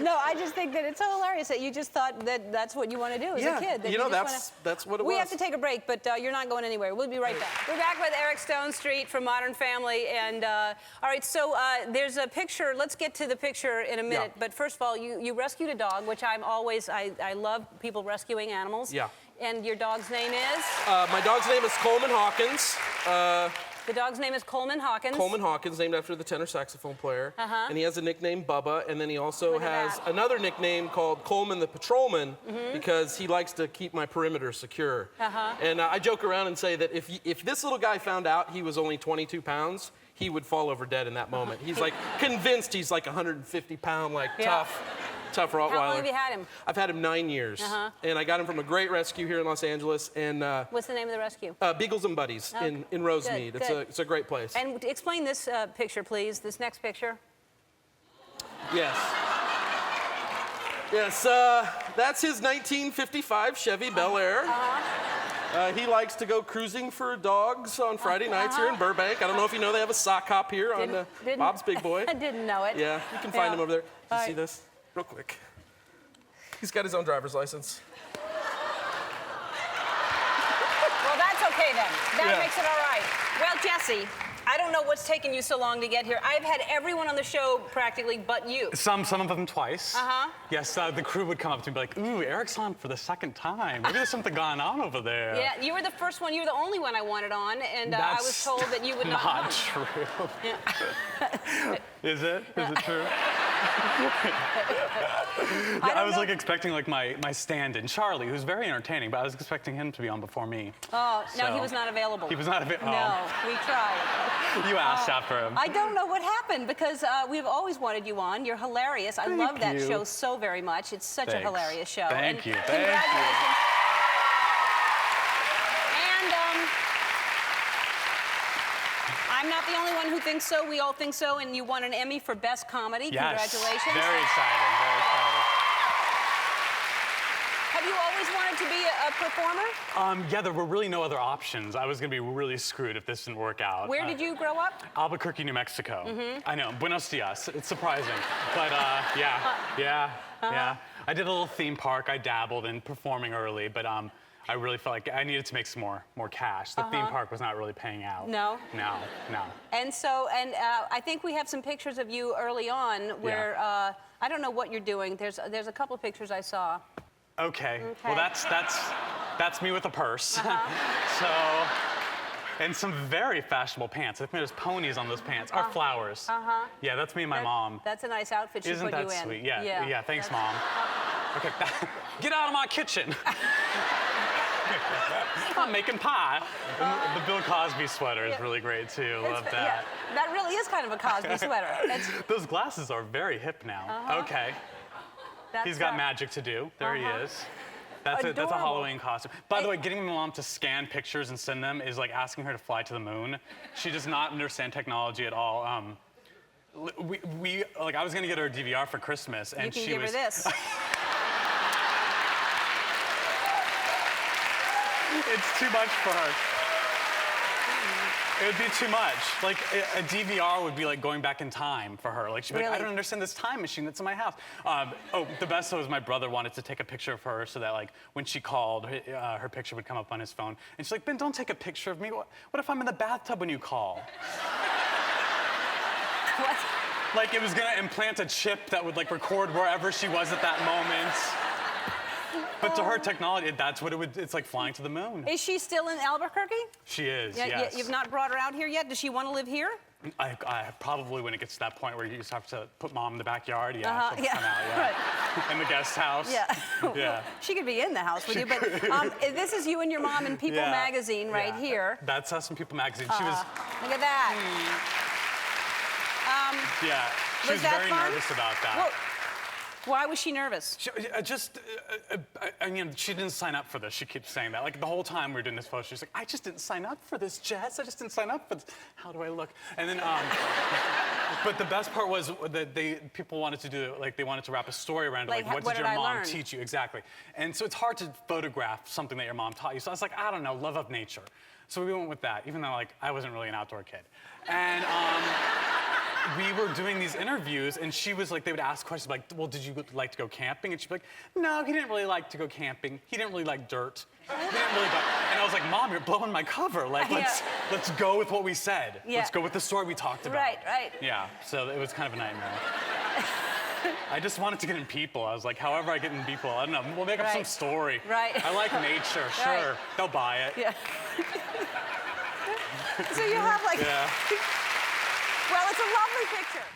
No, I just think that it's so hilarious that you just thought that that's what you want to do as a kid. That that's what it was. We have to take a break, but you're not going anywhere. We'll be right back. We're back with Eric Stonestreet from Modern Family, and all right. So there's a picture. Let's get to the picture in a minute. But first of all, you rescued a dog, which I love people rescuing animals. Yeah. And your dog's name is? My dog's name is Coleman Hawkins. The dog's name is Coleman Hawkins. Coleman Hawkins, named after the tenor saxophone player. And he has a nickname, Bubba, and then he also has another nickname called Coleman the Patrolman because he likes to keep my perimeter secure. And I joke around and say that if this little guy found out he was only 22 pounds, he would fall over dead in that moment. He's like convinced he's like 150-pound, like tough Rottweiler. How long have you had him? I've had him 9 years. And I got him from a great rescue here in Los Angeles. And what's the name of the rescue? Beagles and Buddies in Rosemead. It's a great place. And explain this picture, please, this next picture. Yes. Yes, that's his 1955 Chevy Bel Air. He likes to go cruising for dogs on Friday nights here in Burbank. I don't know if you know they have a sock hop here on Bob's Big Boy. I didn't know it. Yeah, you can find him over there. You see this? Real quick. He's got his own driver's license. Okay, then. That makes it all right. Well, Jesse, I don't know what's taken you so long to get here. I've had everyone on the show practically but you. Some of them twice. Uh-huh. Yes, the crew would come up to me and be like, ooh, Eric's on for the second time. Maybe there's something going on over there. Yeah, you were the first one. You were the only one I wanted on, and I was told that you would not come. Not true. Yeah. Is it? Is it true? I was like expecting like my stand-in, Charlie, who's very entertaining, but I was expecting him to be on before me. Oh, no, So- he was not available. He was not available. No, we tried. You asked after him. I don't know what happened because we've always wanted you on. You're hilarious. I love that you. show so very much. It's such a Thanks. hilarious show. Thank you. Thank Congratulations. And I'm not the only one who thinks so. We all think so. And you won an Emmy for Best Comedy. Yes. Congratulations. Very exciting. Very exciting. Have you always wanted to be a performer? Yeah, there were really no other options. I was gonna be really screwed if this didn't work out. Where did you grow up? Albuquerque, New Mexico. I know, Buenos Dias. It's surprising, but yeah. I did a little theme park. I dabbled in performing early, but I really felt like I needed to make some more cash. The theme park was not really paying out. No? No. And so, I think we have some pictures of you early on where, I don't know what you're doing. There's a couple of pictures I saw. Okay. Well, that's me with a purse. So, and some very fashionable pants. I think there's ponies on those pants. Or flowers. Yeah, that's me and my mom. That's a nice outfit she Isn't put you that in. sweet? Yeah. Thanks, Mom. Okay, get out of my kitchen. I'm making pie. And the Bill Cosby sweater is really great too. Love that. Yeah, that really is kind of a Cosby sweater. Those glasses are very hip now. Okay. He's got magic to do. There he is. That's a Halloween costume. By the way, getting my mom to scan pictures and send them is like asking her to fly to the moon. She does not understand technology at all. I was gonna get her a DVR for Christmas, and you can give her this. It's too much for her. It would be too much. Like, a DVR would be like going back in time for her. Like, she'd be like, I don't understand this time machine that's in my house. The best was my brother wanted to take a picture of her so that, like, when she called, her picture would come up on his phone. And she's like, Ben, don't take a picture of me. What if I'm in the bathtub when you call? What? Like, it was gonna implant a chip that would, like, record wherever she was at that moment. But to her technology, that's what it's like flying to the moon. Is she still in Albuquerque? She is, yes. You've not brought her out here yet? Does she want to live here? I probably, when it gets to that point where you just have to put Mom in the backyard, she'll come out, Right. In the guest house. Yeah. She could be in the house with you, but this is you and your mom in People magazine right here. That's us in People magazine. She was. Look at that. She was very nervous about that. Well, why was she nervous? I mean, she didn't sign up for this. She keeps saying that. Like, the whole time we were doing this photo, she's like, I just didn't sign up for this, Jess. I just didn't sign up for this. How do I look? And then, but the best part was that people wanted to do, like, they wanted to wrap a story around it. Like what did your mom teach you? Exactly. And so it's hard to photograph something that your mom taught you. So I was like, I don't know, love of nature. So we went with that, even though, like, I wasn't really an outdoor kid. And, we were doing these interviews, and she was like, they would ask questions like, well, did you like to go camping? And she'd be like, no, he didn't really like to go camping. He didn't really like dirt. He didn't really go. And I was like, Mom, you're blowing my cover. Like, let's go with what we said. Yeah. Let's go with the story we talked about. Right. Yeah, so it was kind of a nightmare. I just wanted to get in People. I was like, however I get in People, I don't know, we'll make up some story. Right. I like nature, sure. They'll buy it. Yeah. So you have like... Yeah. Well, it's a lovely picture.